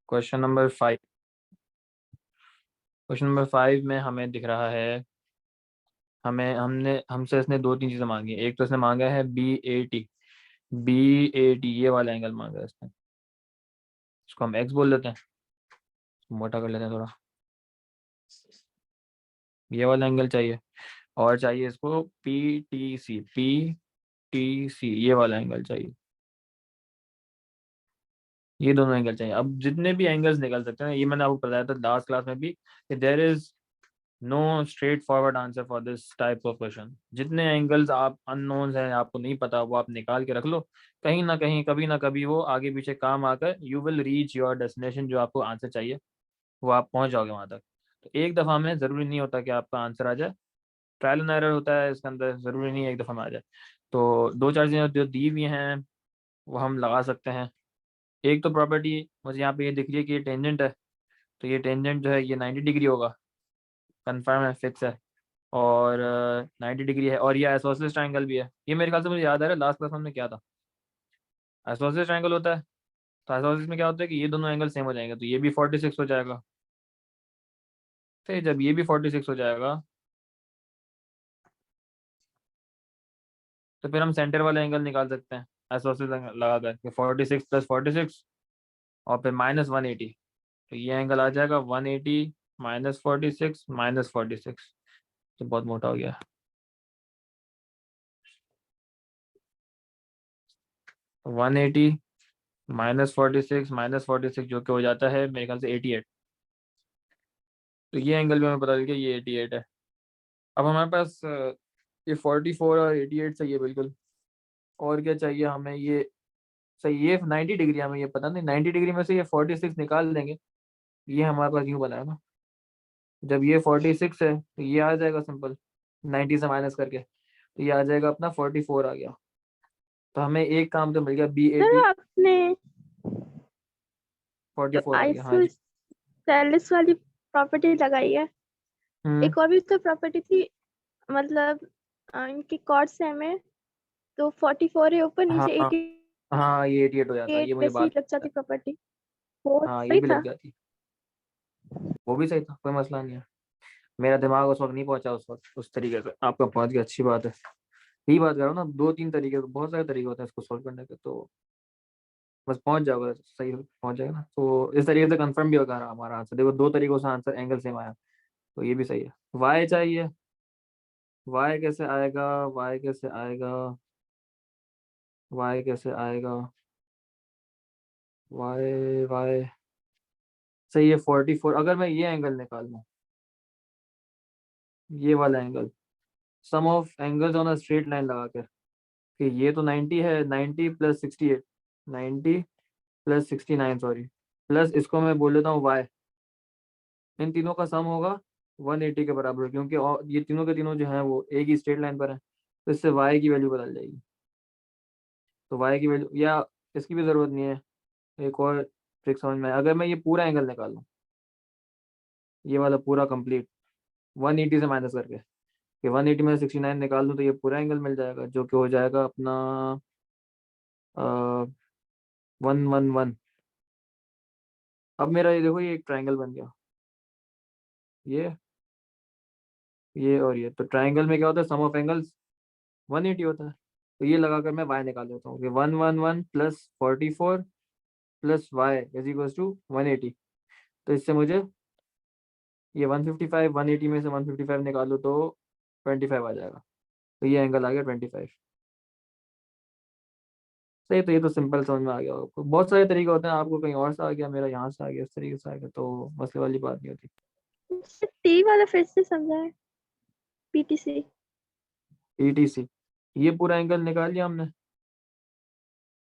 Question number 5। Question number 5 में हमें दिख रहा है, हमें हमने हमसे इसने दो तीन चीज़ें मांगी हैं। एक तो इसने मांगा है BAT। BAT ये वाला एंगल मांगा है इसने। इसको हम एक्स बोल देते हैं, मोटा कर लेते हैं थोड़ा। ये वाला एंगल चाहिए, और चाहिए इसको PTC ये वाला एंगल चाहिए। ये दोनों एंगल चाहिए। अब जितने भी एंगल्स निकल सकते हैं, ये मैंने आपको बताया था लास्ट क्लास में भी कि there is no straightforward answer for this type of question. जितने एंगल्स आप अननोन्स हैं, आपको नहीं पता, वो आप निकाल के रख लो। कहीं ना कहीं, कभी ना कभी वो आगे पीछे काम आकर you will reach your destination. जो आपको आंसर चाहिए वो आप पहुंच जाओगे वहां तक। तो एक दफ़ा में ज़रूरी नहीं होता कि आपका आंसर आ जाए। ट्रायल एंड एरर होता है इसके अंदर, ज़रूरी नहीं है एक दफ़ा में आ जाए। तो दो चार चीज़ें जो दी हुई हैं वो हम लगा सकते हैं। एक तो प्रॉपर्टी मुझे यहाँ पे ये दिख रही है कि ये टेंजेंट है, तो ये टेंजेंट जो है ये 90 डिग्री होगा। कंफर्म है, फिक्स है। और 90 डिग्री है, और ये आइसोसेलेस ट्रायंगल भी है। ये मेरे ख्याल से मुझे याद आ रहा है लास्ट क्लास में हमने क्या था, आइसोसेलेस ट्रायंगल होता है। तो आइसोसेलेस में क्या होता है कि ये दोनों एंगल सेम हो जाएंगे, तो ये भी 46 हो जाएगा। फिर जब ये भी 46 हो जाएगा, तो फिर हम सेंटर वाला एंगल निकाल सकते हैं आइसोसेलेस लगा कर, 46 प्लस 46 और फिर -180। तो ये एंगल आ जाएगा 180 -46 -46। तो बहुत मोटा हो गया। 180 -46 जो कि हो जाता है मेरे ख्याल से 88। तो ये एंगल भी हमें पता चल गया, ये 88 है। अब हमारे पास ये 44 और 88 चाहिए बिल्कुल। और क्या चाहिए हमें, ये सही, ये 90 डिग्री हमें ये पता नहीं, 90 डिग्री में से ये 46 निकाल देंगे। ये हमारे पास यूँ बना है ना, जब ये 46 है तो ये आ जाएगा सिंपल 90 से माइनस करके, तो ये आ जाएगा अपना 44 आ गया। तो हमें एक काम तो मिल गया, सर BAT आपने जो 44 आ गया। हाँ जी। आइसोसेलेस वाली प्रॉपर्टी लगाई है, हम्म। एक और भी तो प्रॉपर्टी थी, मतलब इनकी कॉर्ड सेम है, तो 44 है ऊपर, हाँ नीचे एटी हाँ, ये 88 हो जाता है, ये एट मुझे वैसे ही बात। लग जाती प्रॉपर्टी। वो हाँ, ये सही भी लग था। जाती, वो भी सही था, कोई मसला नहीं है। मेरा दिमाग उस वक्त नहीं पहुंचा उस वक्त उस तरीके से, आपका पहुंच गया, अच्छी बात है। यही बात करो ना, दो तीन तरीके, बहुत सारे तरीके होते हैं इसको सॉल्व करने के, तो बस पहुंच जाओगे, सही पहुंच जाएगा ना। तो इस तरीके से कंफर्म भी होगा हमारा आंसर। देखो दो तरीकों से आंसर एंगल सेम आया, तो ये भी सही है। वाई चाहिए, वाई कैसे आएगा, वाई कैसे आएगा, वाई कैसे आएगा, वाई वाई सही है 44। अगर मैं ये एंगल निकाल लूँ, ये वाला angle, sum of angles on a straight line लगा कर, कि ये तो 90 है, 90 प्लस 68, 90 प्लस 69 सॉरी, प्लस इसको मैं बोल देता हूँ वाई। इन तीनों का सम होगा 180 के बराबर, क्योंकि ये तीनों के तीनों जो हैं वो एक ही स्ट्रेट लाइन पर हैं। तो इससे वाई की वैल्यू बदल जाएगी। तो वाई की वैल्यू, या इसकी भी ज़रूरत नहीं है, एक और ट्रिक समझ में आए। अगर मैं ये पूरा एंगल निकालूँ, ये वाला पूरा कंप्लीट 180 से माइनस करके, कि 180 में 69 निकाल दूँ, तो ये पूरा एंगल मिल जाएगा, जो कि हो जाएगा अपना 111। अब मेरा ये देखो, ये एक ट्राइंगल बन गया, ये और ये। तो ट्राइंगल में क्या होता है, सम ऑफ एंगल्स 180 होता है। तो ये लगाकर मैं वाई निकाल देता हूँ कि 111 plus 44 plus Y is equal to 180। तो इससे मुझे ये 155, 180 में से 155 निकालो तो 25 आ जाएगा। तो ये एंगल आ गया 25। सही। तो ये तो सिंपल समझ में आ गया आपको। बहुत सारे तरीके होते हैं, आपको कहीं और से आ गया, मेरा यहाँ से आ गया, इस तरीके से आ गया, तो मसले वाली बात नहीं होती। टी वाला फिर से समझा है, पीटीसी। ETC, ये पूरा एंगल निकाल लिया हमने।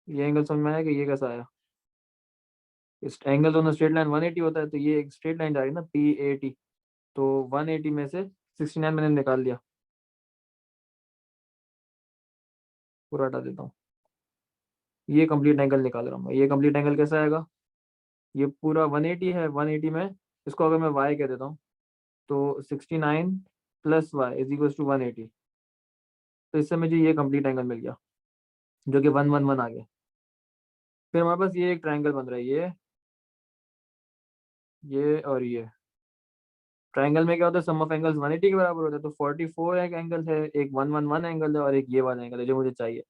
ये एंगल समझ में आया कि ये कैसा आया। इस एंगल दोनों स्ट्रेट लाइन 180 होता है, तो ये एक स्ट्रेट लाइन जा रही है ना, PAT। तो 180 में से 69 मैंने निकाल लिया, पूरा हटा देता हूँ। ये कंप्लीट एंगल निकाल रहा हूँ मैं। ये कंप्लीट एंगल कैसा आएगा, ये पूरा 180 है, 180 में इसको अगर मैं वाई कह देता हूँ, तो 69 plus Y is equal to 180। तो इससे मुझे ये कंप्लीट एंगल मिल गया, जो कि 111 आ गया। फिर हमारे पास ये एक ट्राइंगल बन रहा है, ये ये और ये ट्राइंगल में क्या होता है, सम ऑफ एंगल्स 180 के बराबर होता है। तो 44 एक एंगल है, एक 111 एंगल है, और एक ये वाला एंगल है जो मुझे चाहिए,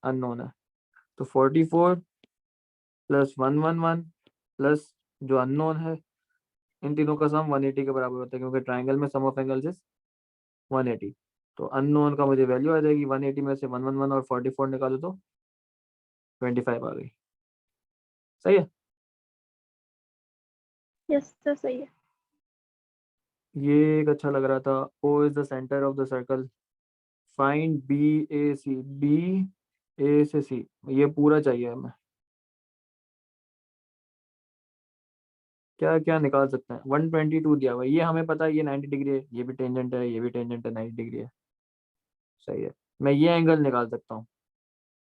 अननोन है। तो 44 प्लस 111 प्लस जो अननोन है, इन तीनों का सम 180 के बराबर होता है, क्योंकि ट्राइंगल में सम ऑफ एंगल्स इज 180। तो अननोन का मुझे वैल्यू आ जाएगी 180 में से 111 और 44 निकालो तो 25 आ गई। सही है। यस सर, सही है। ये एक अच्छा लग रहा था। O is the centre of the circle, find BAC, BA से C, ये पूरा चाहिए हमें। क्या क्या निकाल सकते हैं, 122 दिया हुआ है, ये हमें पता है, ये 90 डिग्री है, ये भी टेंजेंट है, ये भी टेंजेंट है, 90 डिग्री है। सही है। मैं ये एंगल निकाल सकता हूँ,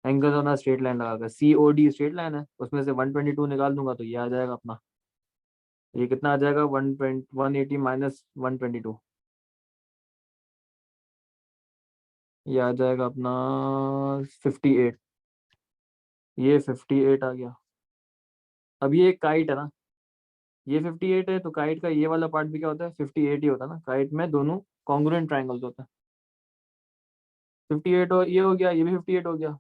एंगल होना स्ट्रेट लाइन लगाकर, COD स्ट्रेट लाइन है, उसमें से 122 निकाल दूंगा तो ये आ जाएगा अपना। ये कितना आ जाएगा, 180 माइनस 122, ये आ जाएगा अपना 58। ये 58 आ गया। अब ये एक काइट है ना, ये 58 है, तो काइट का ये वाला पार्ट भी क्या होता है, 58 ही होता है ना। काइट में दोनों कॉन्ग्रुएंट ट्राइंगल्स होते हैं। 58 और ये हो गया, ये भी 58 हो गया।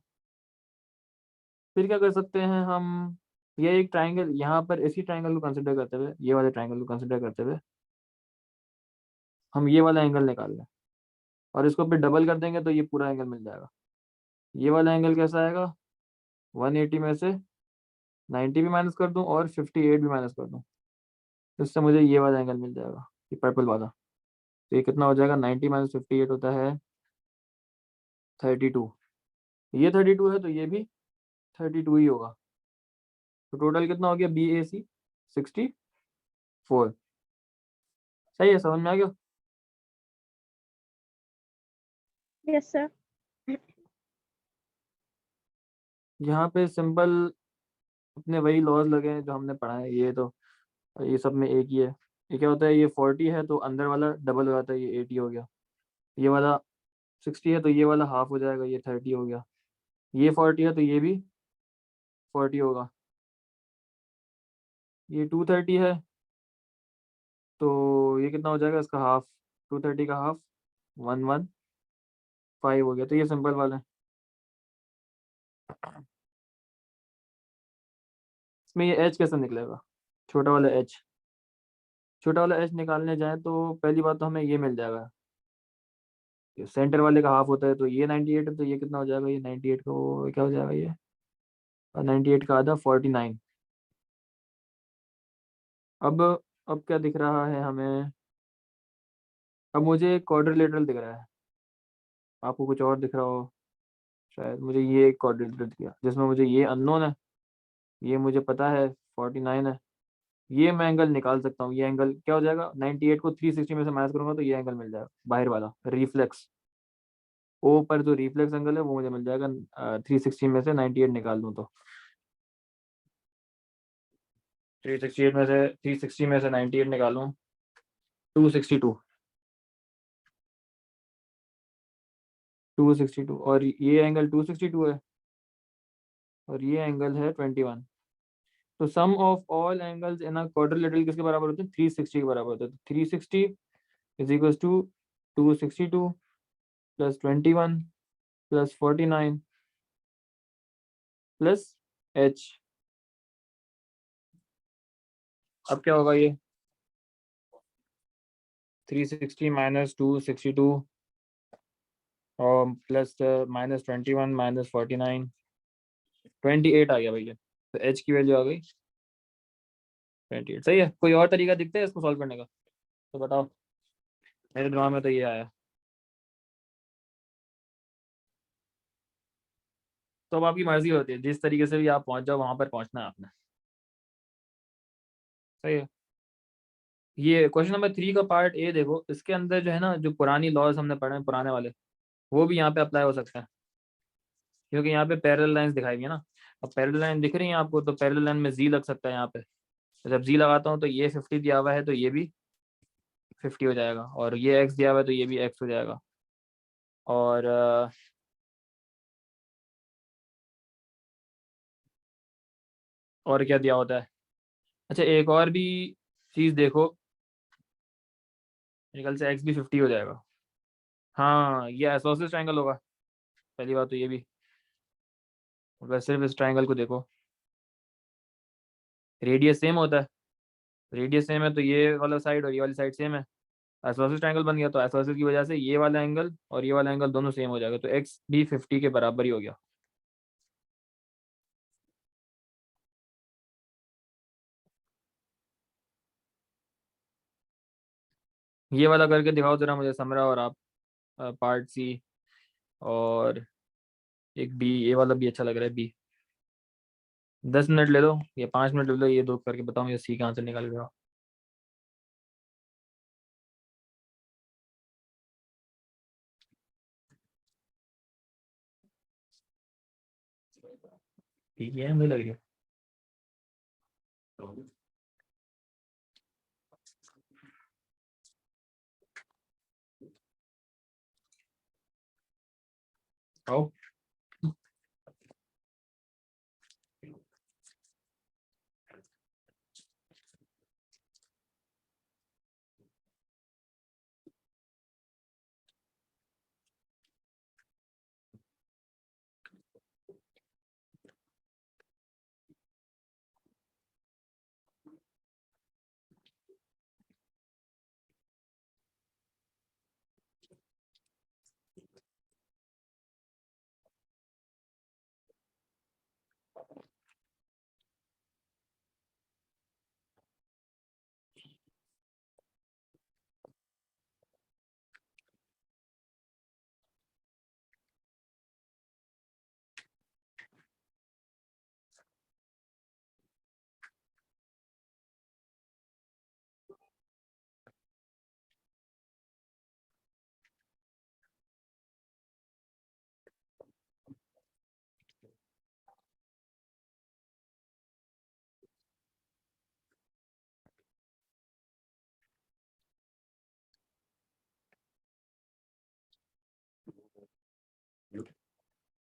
फिर क्या कर सकते हैं हम, ये एक ट्राइंगल यहाँ पर, इसी ट्राइंगल को कंसिडर करते हुए, ये वाले ट्राइंगल को कंसिडर करते हुए हम ये वाला एंगल निकाल लें, और इसको फिर डबल कर देंगे तो ये पूरा एंगल मिल जाएगा। ये वाला एंगल कैसा आएगा, 180 में से 90 भी माइनस कर दूं और 58 भी माइनस कर दूं, तो इससे मुझे ये वाला एंगल मिल जाएगा, ये पर्पल वाला। तो ये कितना हो जाएगा, 90 माइनस 58 होता है 32। ये 32 है तो ये भी 32 ही होगा। तो टोटल कितना हो गया, BAC 64। सही है, समझ में आ गया। Yes sir. यहाँ पे सिंपल अपने वही लॉज लगे हैं जो हमने पढ़ा है, ये तो ये सब में एक ही है। ये क्या होता है, ये 40 है तो अंदर वाला डबल हो जाता है, ये 80 हो गया। ये वाला 60 है तो ये वाला हाफ हो जाएगा, ये 30 हो गया। ये 40 है तो ये भी 40 होगा। ये 230 है तो ये कितना हो जाएगा, इसका हाफ, 230 का हाफ 115 हो गया। तो ये सिंपल वाला है। इसमें ये एच कैसे निकलेगा, छोटा वाला एच, छोटा वाला एच निकालने जाए तो पहली बात तो हमें ये मिल जाएगा, सेंटर वाले का हाफ होता है, तो ये 98 है, तो ये कितना हो जाएगा, ये 98 को क्या हो जाएगा, ये 98 का आधा 49। अब क्या दिख रहा है हमें, अब मुझे क्वाड्रिलेटरल दिख रहा है, आपको कुछ और दिख रहा हो शायद। मुझे ये एक क्वाड्रिलेटरल दिख गया जिसमें मुझे ये अननोन है, ये मुझे पता है 49 है। ये मैं एंगल निकाल सकता हूँ, ये एंगल क्या हो जाएगा, 98 को 360 में से माइनस करूंगा तो ये एंगल मिल जाएगा, बाहर वाला रिफ्लेक्स। ओ पर जो रिफ्लेक्स एंगल है वो मुझे मिल जाएगा, 360 में से 98 निकाल दूँ तो 360 में से 98 निकालूं, 262, 262, और ये एंगल 262 है और ये एंगल है 21। तो sum of all angles in a quadrilateral किसके बराबर होते हैं, 360 के बराबर होते हैं। तो 360 is equal to 262 plus 21 plus 49 plus H. अब क्या होगा, ये 360 माइनस 262 और प्लस माइनस 21 माइनस 49, 28 आ गया भैया। तो एच की वैल्यू आ गई 28। सही है। कोई और तरीका दिखता है इसको सॉल्व करने का तो बताओ, मेरे दिमाग में तो ये आया। तो अब आपकी मर्जी होती है, जिस तरीके से भी आप पहुंच जाओ वहां पर पहुंचना है आपने। सही है। ये क्वेश्चन नंबर 3 का पार्ट ए देखो, इसके अंदर जो है ना, जो पुरानी लॉज हमने पढ़े हैं पुराने वाले, वो भी यहाँ पे अप्लाई हो सकते हैं, क्योंकि यहाँ पे पैरेलल लाइंस दिखाई गई है ना। अब पैरेलल लाइन दिख रही है आपको, तो पैरेलल लाइन में जी लग सकता है यहाँ पे। तो जब जी लगाता हूँ तो ये 50 दिया हुआ है तो ये भी 50 हो जाएगा, और ये एक्स दिया हुआ है तो ये भी एक्स हो जाएगा। और और क्या दिया होता है, अच्छा एक और भी चीज देखो, मेरे ख्याल से एक्स भी 50 हो जाएगा। हाँ ये आइसोसेलेस ट्रायंगल होगा, पहली बात तो ये भी। अगर सिर्फ इस ट्रायंगल को देखो, रेडियस सेम होता है, रेडियस सेम है तो ये वाला साइड और ये वाली साइड सेम है, आइसोसेलेस ट्रायंगल बन गया। तो आइसोसेलेस की वजह से ये वाला एंगल और ये वाला एंगल दोनों सेम हो जाएगा, तो एक्स भी 50 के बराबर ही हो गया। ये वाला करके दिखाओ जरा मुझे समरा, और आप पार्ट सी, और एक बी, ये वाला भी अच्छा लग रहा है बी। 10 मिनट ले लो या 5 मिनट ले लो, ये दो करके बताओ ये सी का आंसर निकाल के आओ। ठीक है मुझे लग रही है। आओ।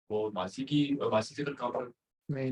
वो मासी से कल कहाँ पर मैं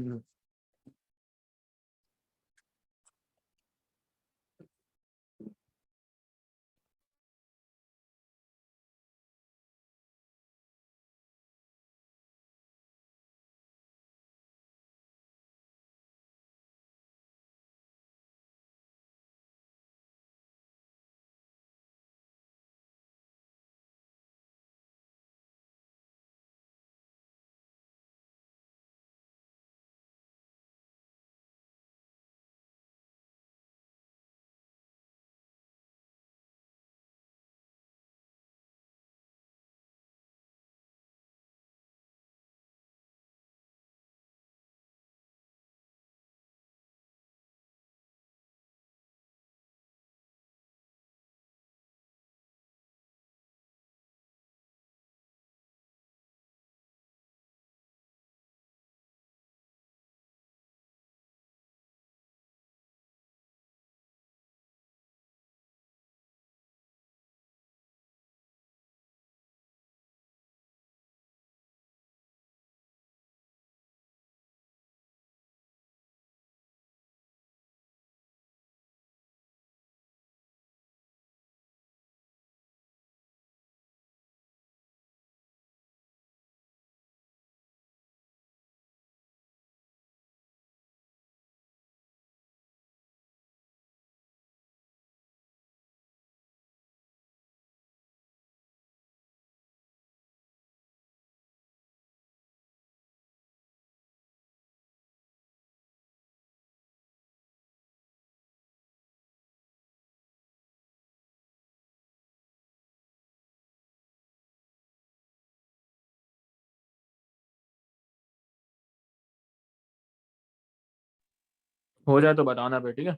हो जाए तो बताना फिर, ठीक है,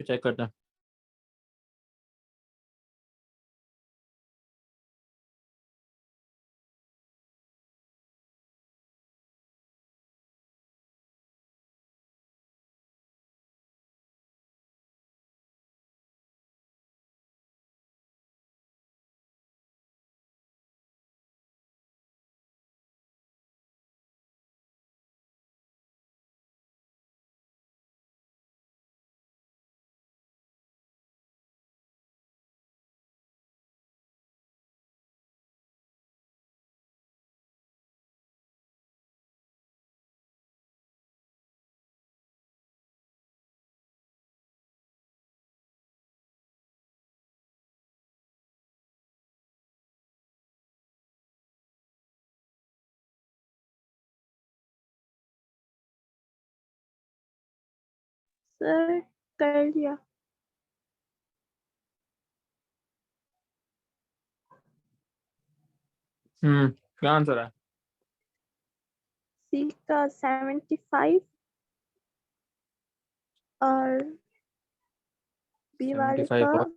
चेक करते हैं। सर कर लिया। क्या आंसर है? सी का 75 और बी वाले 75 का और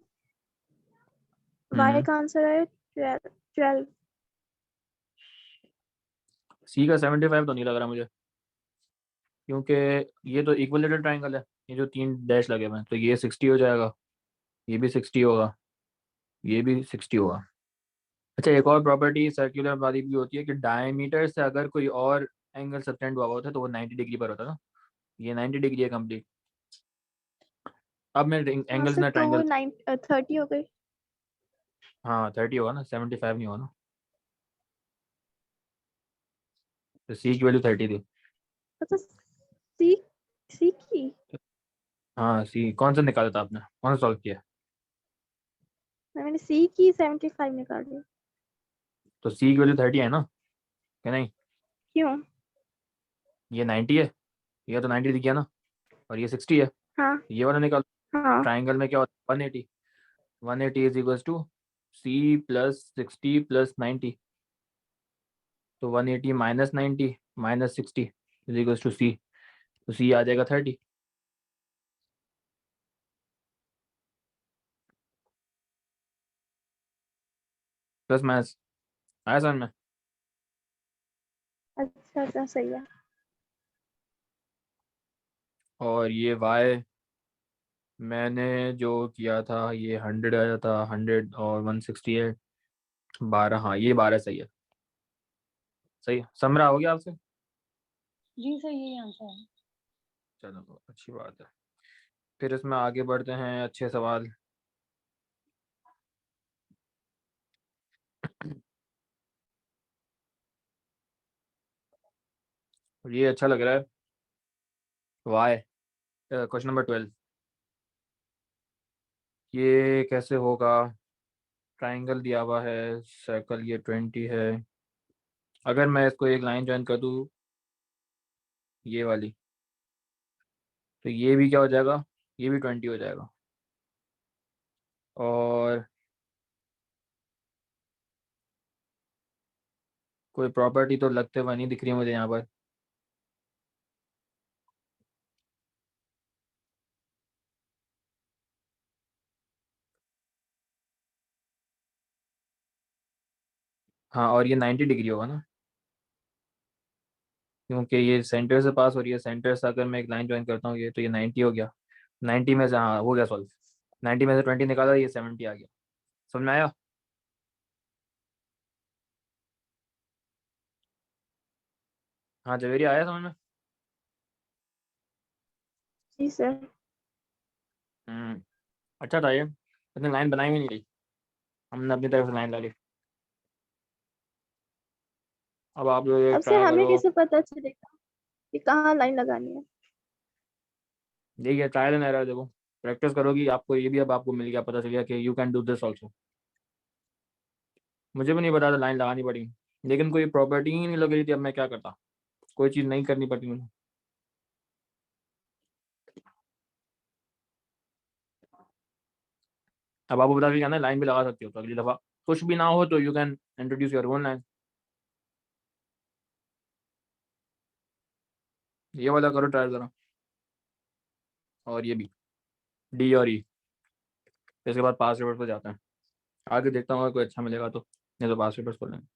वाई का आंसर है 12। सी का 75 तो नहीं लग रहा मुझे, क्योंकि ये तो इक्विलेटरल ट्रायंगल है, ये जो 3 डैश लगे हुए हैं, तो ये 60 हो जाएगा, ये भी 60 होगा, ये भी 60 होगा। अच्छा, एक और प्रॉपर्टी सर्कुलर वाली भी होती है कि डायमीटर से अगर कोई और एंगल सबटेंड हुआ होता है तो वो 90 डिग्री पर होता है ना, ये 90 डिग्री है कंप्लीट। अब मैं हाँ एंगल्स सर, ना तो वो ट्रायंगल, 30 हो गई। हाँ 30 होगा ना, 75 नहीं होगा ना, तो सी की वैल्यू 30 थी। अच्छा, सी सी की हाँ सी कौन सा निकाला था आपने, कौन सा सॉल्व किया? मैंने सी की 75 निकाल ली। तो सी की वैल्यू 30 है ना, क्या नहीं? क्यों? ये 90 है, ये तो 90 दिख गया ना, और ये 60 है, हाँ ये वाला निकाल। हाँ ट्राइंगल में क्या होता है? 180, 180 is equal to C plus 60 plus 90, तो 180 minus 90 minus 60 is equal to C, तो सी आ जाएगा 30। प्लस माइनस आया समझ में? अच्छा अच्छा, सही है। और ये वाई मैंने जो किया था, ये 100 आया था, 100 और 160 है, 12, हाँ ये 12 सही है। सही है, समरा हो गया आपसे? जी सर, यही आंसर है। चलो तो अच्छी बात है, फिर इसमें आगे बढ़ते हैं, अच्छे सवाल। ये अच्छा लग रहा है, वाई क्वेश्चन नंबर 12, ये कैसे होगा? ट्राइंगल दिया हुआ है, सर्कल ये 20 है, अगर मैं इसको एक लाइन ज्वाइन कर दूँ ये वाली, तो ये भी क्या हो जाएगा, ये भी 20 हो जाएगा। और कोई प्रॉपर्टी तो लगते हुए नहीं दिख रही है मुझे यहाँ पर। हाँ, और ये 90 डिग्री होगा ना, क्योंकि ये सेंटर से पास हो रही है, सेंटर से अगर मैं एक लाइन ज्वाइन करता हूँ ये, तो ये 90 हो गया, 90 में से, हाँ हो गया सॉल्व, 90 में से 20 निकाला, ये 70 आ गया। समझ में आया? हाँ जवेरी आया समझ में? जी सर। अच्छा था ये, इसने लाइन बनाई भी नहीं रही, हमने अपनी तरफ से लाइन डाली। अब आप लोग ये अब से ट्राई हमें करो, कैसे पता चलेगा कि कहाँ लाइन लगानी है? देखिए ट्रायल एंड एरर, देखो प्रैक्टिस करोगी आपको ये भी अब आपको मिल गया, पता चल गया कि you can do this also. मुझे भी नहीं पता था लाइन लगानी पड़ी, लेकिन कोई प्रॉपर्टी ही नहीं लग रही थी, अब मैं क्या करता, कोई चीज़ नहीं करनी पड़ती मुझे। अब आपको बता क्या ना, लाइन भी लगा सकती हो, तो अगली दफ़ा कुछ भी ना हो तो you can introduce your own line. ये वाला करो ट्रायल ज़रा, और ये भी डी और ई, इसके बाद पास पेपर्स पर जाते हैं, आगे देखता हूँ अगर कोई अच्छा मिलेगा तो, नहीं तो पास पेपर्स पढ़ लेंगे।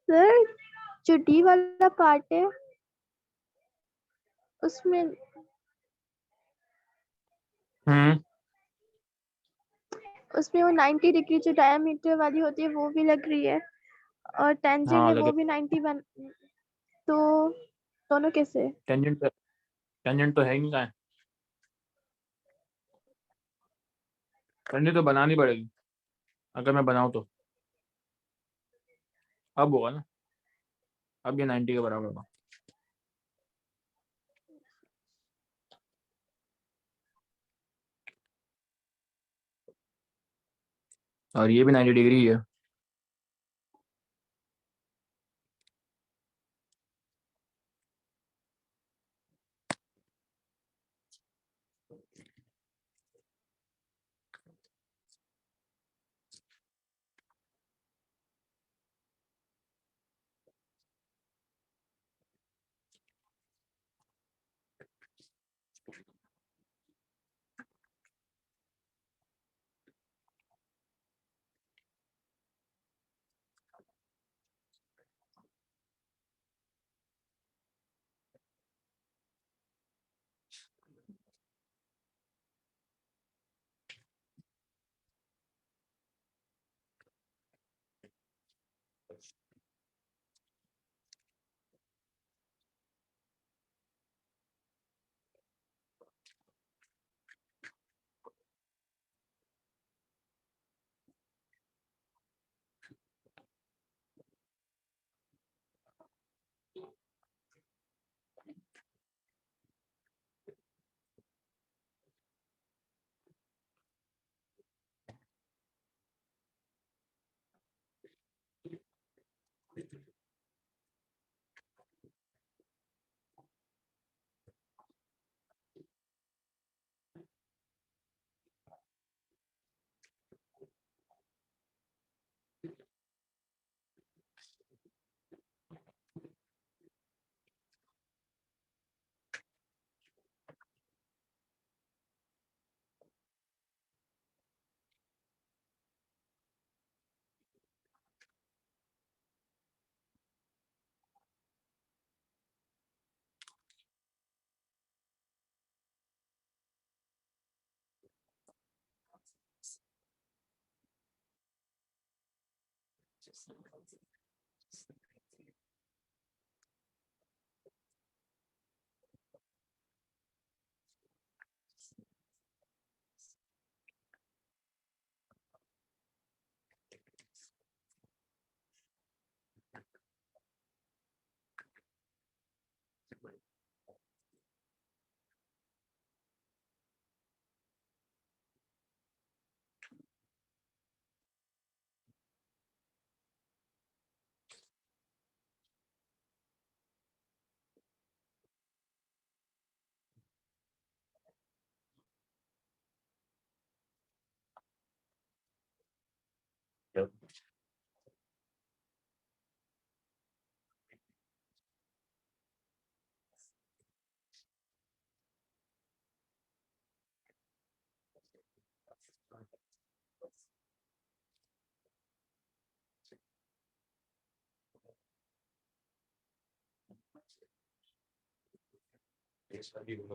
सर जो डी वाला पार्ट है उसमें उसमें वो 90 डिग्री जो डायमीटर वाली होती है वो भी लग रही है और टेंजेंट हाँ है वो लगे। भी 91। तो दोनों कैसे? टेंजेंट तो है ही नहीं कहाँ है। टेंजेंट तो बनानी पड़ेगी अगर मैं बनाऊँ तो। अब होगा ना, अब ये 90 के बराबर होगा। और ये भी 90 डिग्री है।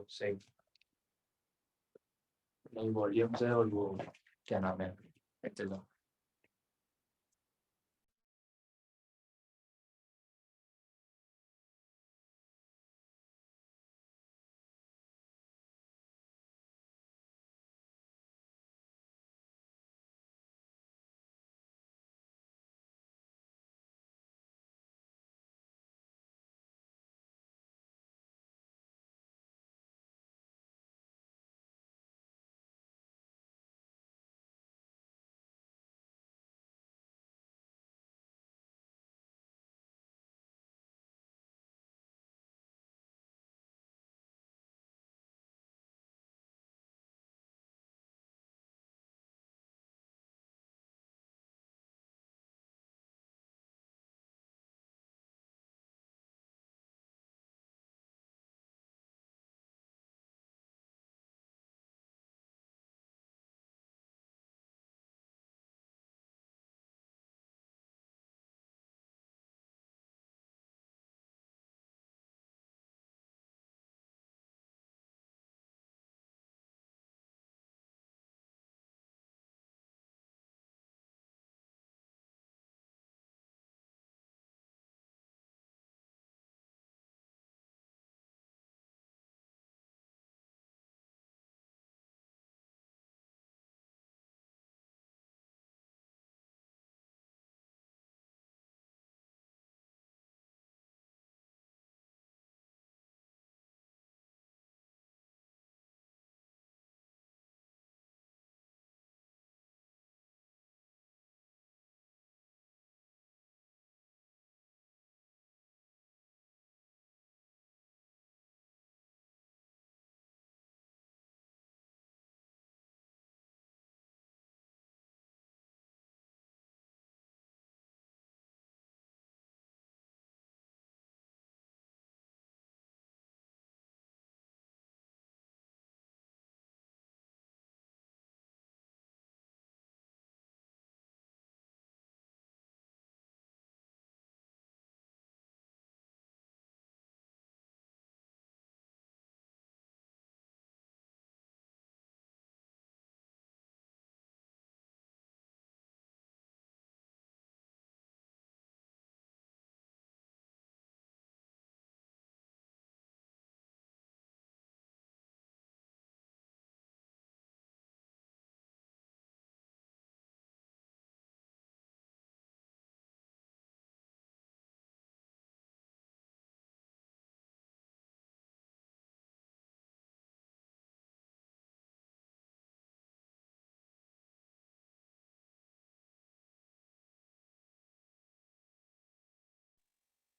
सही वॉल्यूम्स है और वो क्या नाम है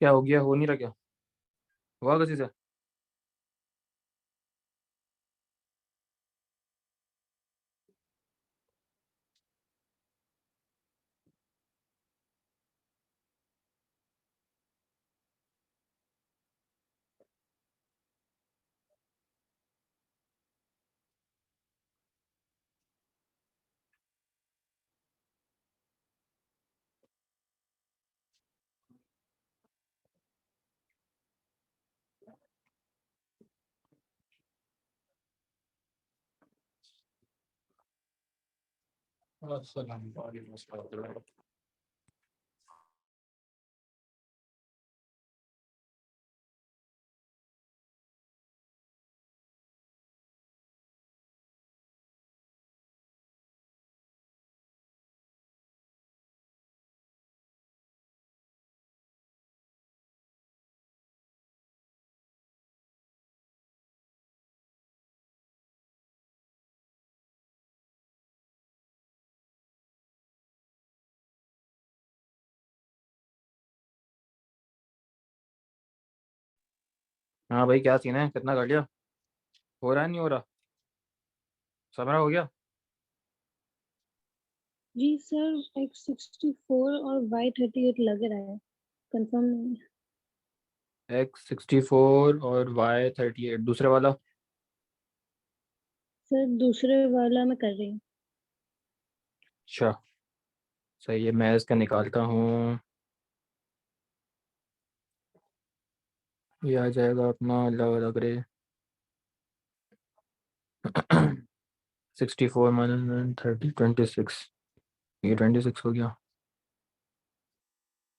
क्या हो गया, हो नहीं रहा क्या, हुआ किसी से? हाँ भाई, क्या सीन है, कितना कर लिया, हो रहा है नहीं हो रहा, समरा हो गया? जी सर, X64 और Y38 लग रहा है, कंफर्म नहीं है। X64 और Y38, दूसरे वाला? सर दूसरे वाला मैं कर रही हूँ। अच्छा सही है, मैं इसका निकालता हूँ। ये आ जाएगा अपना अलग अलग रे 64 माइनस 30 26, ये 26 हो गया,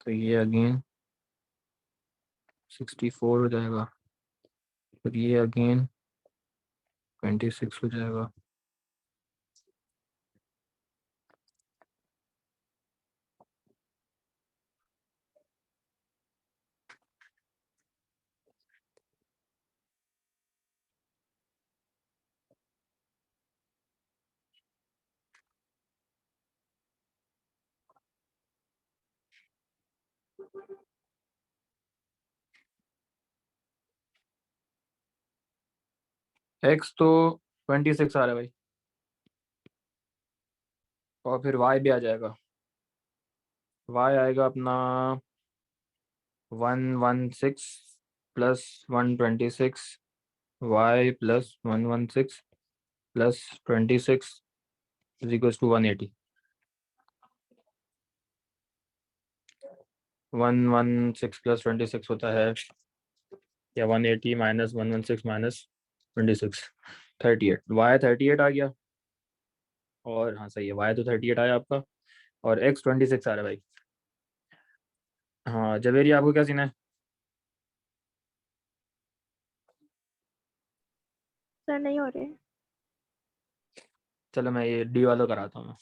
तो ये अगेन 64 हो जाएगा, फिर ये अगेन 26 हो जाएगा। एक्स तो 26 आ रहा है भाई, और फिर वाई भी आ जाएगा, वाई आएगा अपना 116 plus 126, Y plus 116 plus 26 is equals to 180। 116 plus 26 होता है, या 180 माइनस 116 माइनस 26, 38, वाई 38 आ गया, और हाँ सही है, वाई तो 38 आया आपका, और एक्स 26 आ रहा है भाई। हाँ जवेरी, आपको क्या सीन है? सर नहीं हो रहे। चलो मैं ये डी वाला कराता हूँ।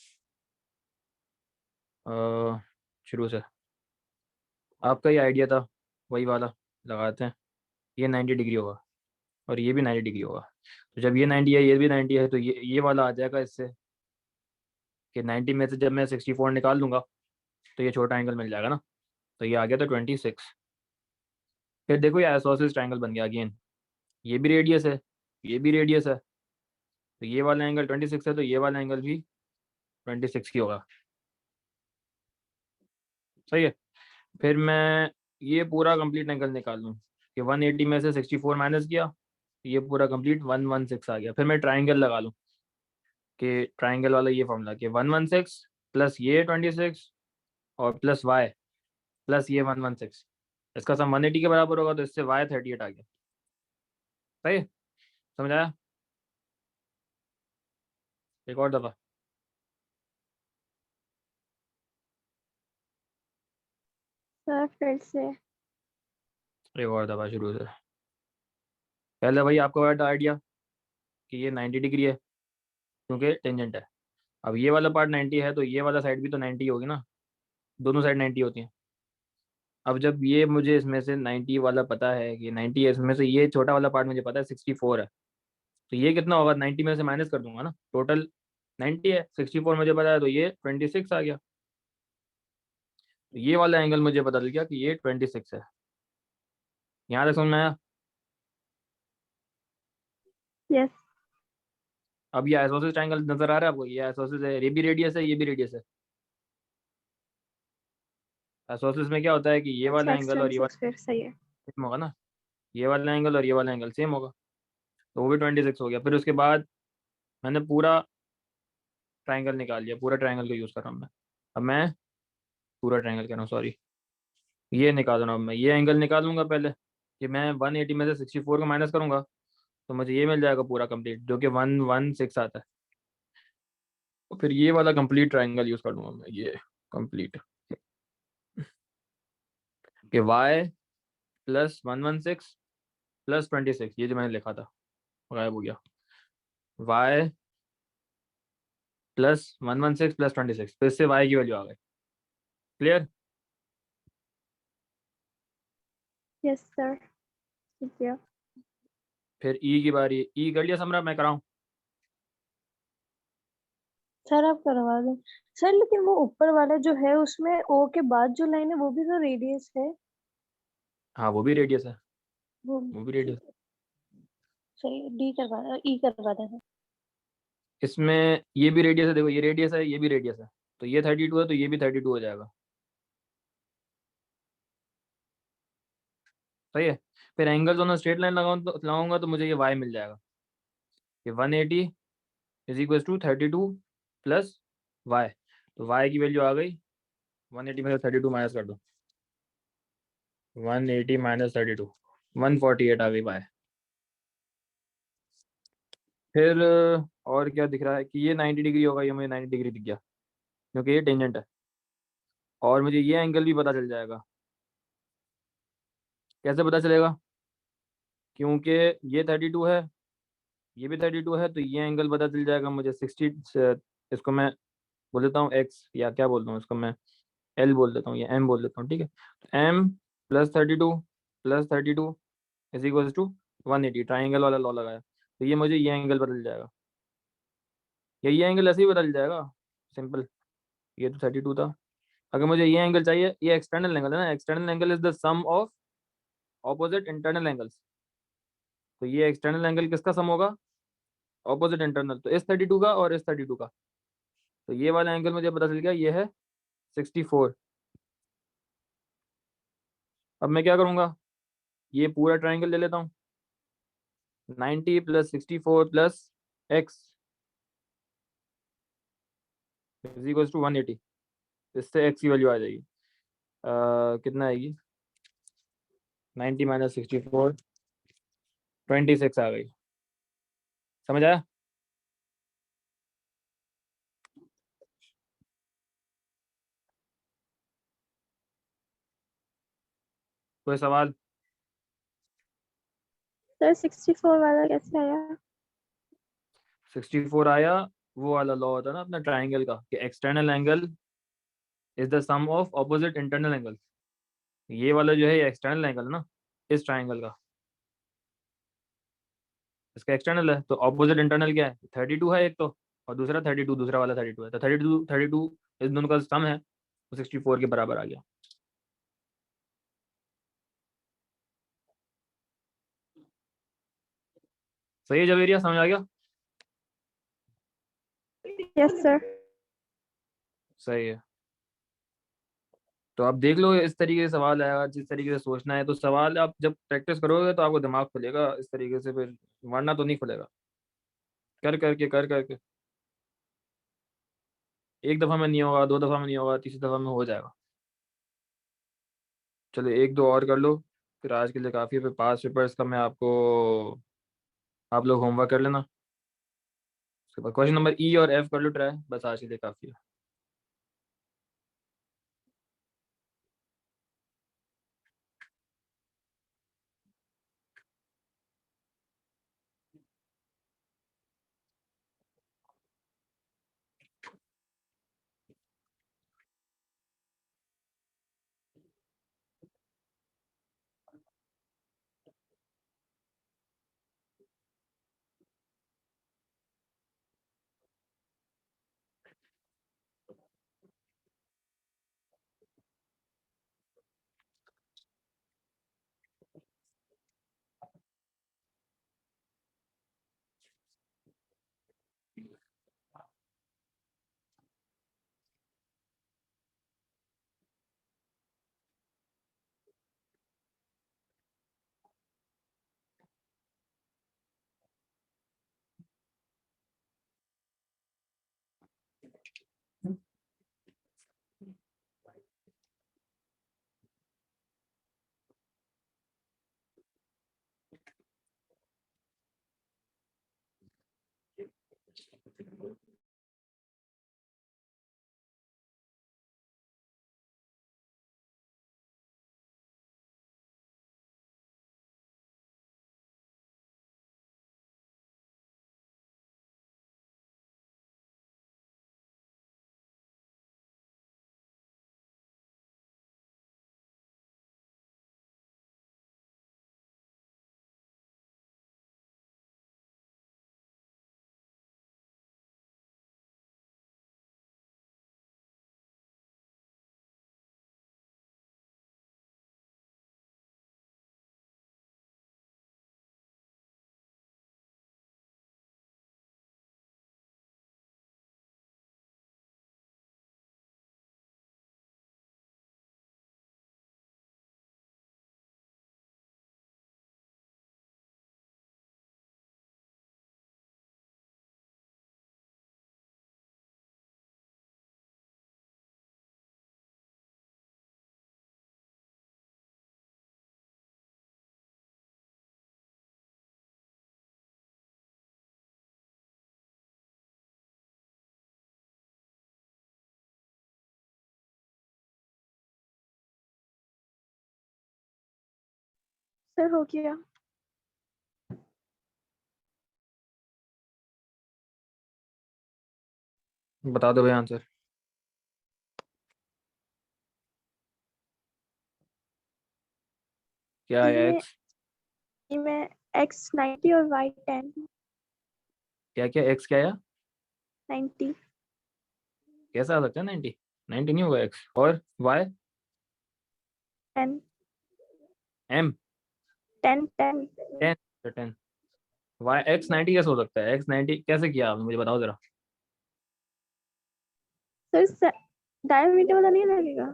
शुरू से आपका ये आइडिया था, वही वाला लगाते हैं। ये 90 डिग्री होगा, और ये भी 90 डिग्री होगा, तो जब ये 90 है, ये भी 90 है, तो ये वाला आ जाएगा इससे, कि 90 में से जब मैं 64 निकाल दूंगा, तो ये छोटा एंगल मिल जाएगा ना, तो ये आ गया था 26। फिर देखो ये आइसोसेलेस ट्रायंगल बन गया अगेन, ये भी रेडियस है, ये भी रेडियस है, तो ये वाला एंगल 26 है, तो ये वाला एंगल भी 26 की होगा, सही है। फिर मैं ये पूरा कंप्लीट एंगल निकाल लूँ, कि 180 में से 64 माइनस किया, ये पूरा कंप्लीट 116 आ गया। फिर मैं ट्राइंगल लगा लूँ, कि ट्राइंगल वाला ये फॉर्मूला, कि 116 प्लस ये 26 और प्लस वाई प्लस ये 116, इसका सम 180 के बराबर होगा, तो इससे वाई 38 आ गया, सही है, समझ आया? एक और दफ़ा। सर फिर से। एक और दफ़ा शुरू से। पहले भाई आपको आइडिया कि ये 90 डिग्री है, क्योंकि टेंजेंट है। अब ये वाला पार्ट 90 है, तो ये वाला साइड भी तो 90 होगी ना, दोनों साइड 90 होती हैं। अब जब ये मुझे इसमें से 90 वाला पता है कि 90 है, इसमें से ये छोटा वाला पार्ट मुझे पता है 64 है, तो ये कितना होगा, 90 में से माइनस कर दूंगा ना, टोटल 90 है, 64 मुझे पता है, तो ये 26 आ गया, तो ये वाला एंगल मुझे पता चल गया कि ये 26 है। यहाँ तक समझ में आया? यस अब ये आइसोसेलेस ट्रायंगल नजर आ रहा है आपको? ये आइसोसेलेस है, ये भी रेडियस है, ये भी रेडियस है। आइसोसेलेस में क्या होता है कि ये अच्छा वाला एंगल और ये वाला फिर सही है। सेम होगा ना, ये वाला एंगल और ये वाला एंगल सेम होगा, तो वो भी 26 हो गया। फिर उसके बाद मैंने पूरा ट्रायंगल निकाल लिया, पूरा ट्रायंगल को यूज़ कर रहा हूँ मैं। अब मैं पूरा ट्रायंगल कर रहा हूँ, सॉरी, ये निकाल रहा हूँ मैं। ये एंगल निकालूंगा पहले कि मैं 180 में से 64 को माइनस करूंगा, तो मुझे ये मिल जाएगा पूरा कंप्लीट, जो कि 116 आता है। तो फिर ये वाला कंप्लीट ट्रायंगल यूज़ कर लूंगा मैं, ये कंप्लीट कि y प्लस 116 प्लस 26, ये जो मैंने लिखा था गायब हो गया, y प्लस 116 प्लस 26, तो इससे y की वैल्यू आ गई। क्लियर? यस सर ठीक है। फिर e की बारी। e कर लिया समरा, मैं कराऊं? सर आप करवा दो। सर लेकिन वो ऊपर वाला जो है उसमें ओ के बाद जो लाइन है वो भी तो रेडियस है। हाँ वो भी रेडियस है, वो वो भी रेडियस। सही डी करवा ई करवा देना। इसमें ये भी रेडियस है, देखो ये रेडियस है, ये भी रेडियस है, तो ये 32 है, तो ये भी 32 हो जाएगा। सही है। फिर एंगल्स ऑन स्ट्रेट लाइन लगाऊंगा तो मुझे ये y मिल जाएगा कि 180 is equal to 32 plus y। तो y की वैल्यू आ गई, 180 में से 32 माइनस कर दो, 180 माइनस 32, 148 आ गई y। फिर और क्या दिख रहा है कि ये 90 डिग्री होगा, ये मुझे 90 डिग्री दिख गया क्योंकि ये टेंजेंट है। और मुझे ये एंगल भी पता चल जाएगा। कैसे पता चलेगा? क्योंकि ये 32 है, ये भी 32 है, तो ये एंगल पता चल जाएगा मुझे 60। इसको मैं बोल देता हूँ एक्स, या क्या बोलता हूँ इसको मैं, एल बोल देता हूँ या एम बोल देता हूँ, ठीक है। तो M plus 32 is equal to 180, triangle वाला लॉ लगाया, तो ये मुझे ये एंगल बदल जाएगा, या ये एंगल ऐसे ही बदल जाएगा, सिंपल। ये तो 32 था। अगर मुझे ये एंगल चाहिए, ये एक्सटर्नल एंगल है ना, external angle is the sum of opposite internal angles. तो ये एक्सटर्नल एंगल किसका सम होगा? ऑपोजिट इंटरनल, तो इस 32 का और इस 32 का। तो ये वाला एंगल मुझे पता चल गया, ये है 64। अब मैं क्या करूँगा, ये पूरा ट्राइंगल ले लेता हूँ, 90 plus 64 plus X is equal to 180। इससे एक्स की वैल्यू आ जाएगी, कितना आएगी, 90 माइनस 64, 26 आ गई। समझ आया? कोई सवाल? सर 64 वाला कैसे आया? 64 आया, वो वाला लॉ होता है ना अपना ट्राइंगल का कि external angle is the sum of opposite internal angle. ये वाला जो है ये एक्सटर्नल एंगल ना इस ट्राइंगल का, इसका एक्सटर्नल है, तो ऑपोजिट इंटरनल क्या है, 32 है एक तो, और दूसरा 32, दूसरा वाला 32 है, तो 32 इस दोनों का सम है, तो 64 के बराबर आ गया। सही है जवेरिया, समझ आ गया? Yes sir. सही है। तो आप देख लो, इस तरीके से सवाल आएगा, जिस तरीके से सोचना है, तो सवाल आप जब प्रैक्टिस करोगे तो आपको दिमाग खुलेगा इस तरीके से, फिर वरना तो नहीं खुलेगा। कर करके एक दफ़ा में नहीं होगा, दो दफ़ा में नहीं होगा, तीसरी दफ़ा में हो जाएगा। चलो एक दो और कर लो, फिर आज के लिए काफ़ी है। फिर पास पेपर्स का मैं आपको, आप लोग होमवर्क कर लेना। उसके बाद क्वेश्चन नंबर ई और एफ कर लो ट्राई, बस आज के लिए काफ़ी है। सर हो गया। बता दो भाई आंसर। क्या है ये एक्स? में x 90 और y 10। क्या क्या एक्स क्या है? 90 कैसा आ सकता है 90? 90 नहीं होगा एक्स। और वाई? 10 एम 10 10 10 10। वाई एक्स 90 कैसे हो सकता है? एक्स 90 कैसे किया आपने, मुझे बताओ जरा। सर डायमीटर वाला नहीं लगेगा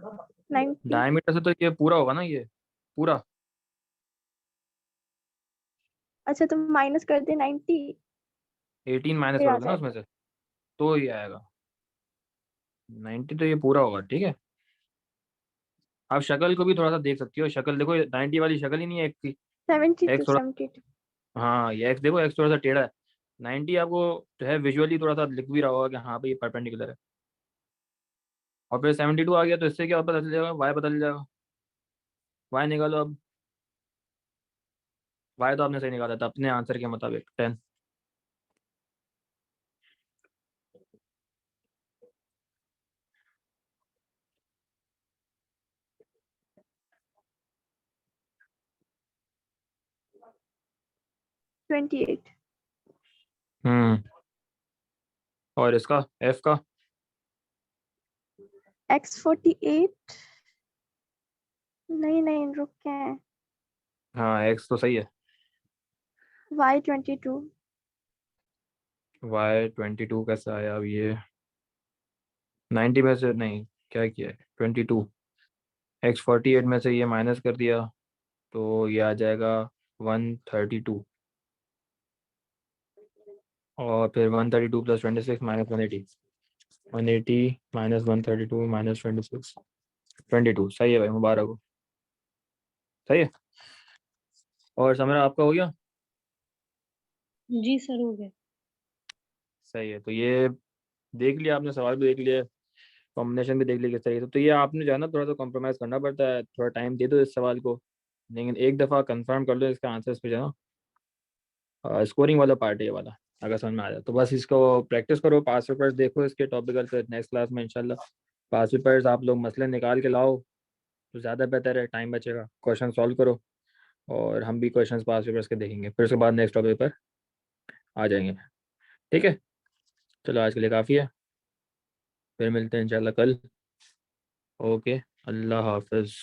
90। डायमीटर से तो ये पूरा होगा ना, ये पूरा। अच्छा तो माइनस कर दे 90 18 माइनस फिर आ करोगे ना जाएगा। उसमें से, तो ये आएगा 90। तो ये पूरा होगा, ठीक है। आप शक्ल को भी थोड़ा सा देख सकती हो, शक्ल देखो 90 वाली शक्ल ही नहीं है एक्स की। 72 एक्स थोड़ा, 72 हाँ ये एक्स देखो, एक्स थोड़ा सा टेढ़ा है। 90 आपको जो है विजुअली थोड़ा सा लिख भी रहा होगा कि हाँ भाई ये परपेंडिकुलर है। और फिर 72 आ गया तो इससे क्या पता चल जाएगा? वाई पता चल जाएगा। वाई निकालो अब। वाई तो आपने सही निकाला था अपने आंसर के मुताबिक 10।28 हम्म। और इसका एफ का? x 48 नहीं रुक के हैं। हाँ एक्स तो सही है। y 22 वाई 22 कैसे आया अब ये? 90 में से नहीं, क्या किया है 22, एक्स 48 में से ये माइनस कर दिया तो ये आ जाएगा 132। और फिर 132 प्लस 26 माइनस 180। 180 minus 132 minus 26, 22। सही है भाई, मुबारक हो। सही है। और समरा आपका हो गया? जी सर हो गया। सही है। तो ये देख लिया आपने, सवाल भी देख लिया, कॉम्बिनेशन भी देख लिया किस तरीके से। तो ये आपने जो है ना थोड़ा सा कॉम्प्रोमाइज़ करना पड़ता है, थोड़ा टाइम दे दो इस सवाल को, लेकिन एक दफ़ा कंफर्म कर लो इसका आंसर पे जो है ना। स्कोरिंग वाला पार्ट है ये वाला, अगर समझ में आ जाए तो बस इसको प्रैक्टिस करो। पास पेपर्स देखो इसके टॉपिकल, फिर नेक्स्ट क्लास में इंशाल्लाह पास पेपर्स आप लोग मसले निकाल के लाओ तो ज़्यादा बेहतर है, टाइम बचेगा। क्वेश्चन सॉल्व करो और हम भी क्वेश्चंस पास पेपर्स के देखेंगे, फिर उसके बाद नेक्स्ट टॉपिक पर आ जाएंगे। ठीक है, चलो आज के लिए काफ़ी है, फिर मिलते हैं इंशाल्लाह कल। ओके, अल्लाह हाफिज़।